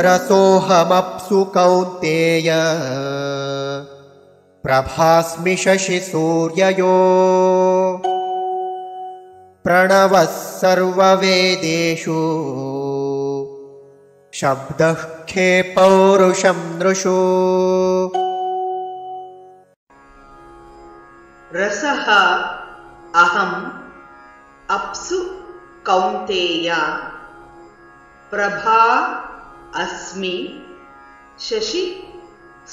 रसोऽहमप्सु कौन्तेय प्रभास्मि शशिसूर्ययो प्रणवः सर्ववेदेषु शब्दः खे पौरुषं नृषु। रसः अहम् अप्सु कौन्तेय प्रभा अस्मि शशि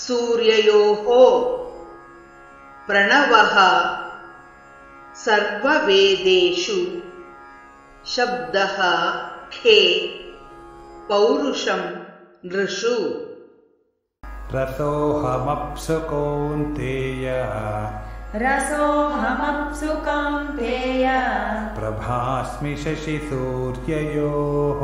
सूर्ययोः प्रणवः सर्ववेदेषु शब्दः खे पौरुषं नृषु। रसोऽहमप्सु कौन्तेय रसोऽहमप्सु कौन्तेय प्रभास्मि शशिसूर्ययोः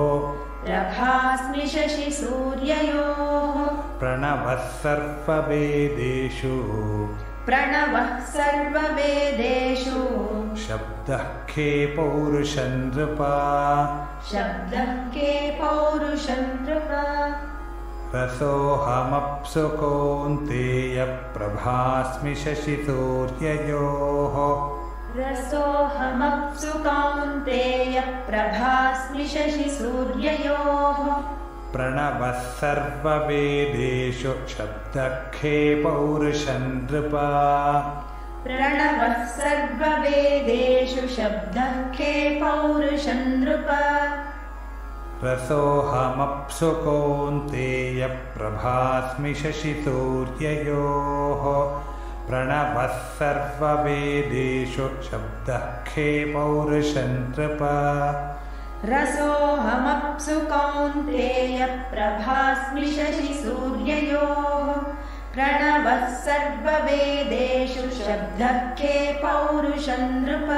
प्रभास्मि शशिसूर्ययोः प्रणवः सर्ववेदेषु शब्दः खे पौरुषं नृपा रसोऽहमप्सु कौन्तेय प्रभास्मि शशिसूर्ययोः प्रणवः सर्ववेदेषु शब्दः खे पौरुषं नृपा रसोऽहमप्सु कौन्तेय प्रभास्मि शशिसूर्ययोः प्रणवः सर्ववेदेषु शब्दः खे पौरुषं नृपा रसोऽहमप्सु कौन्तेय प्रभास्मि शशिसूर्ययोः प्रणवः सर्ववेदेषु शब्दः खे पौरुषं नृप।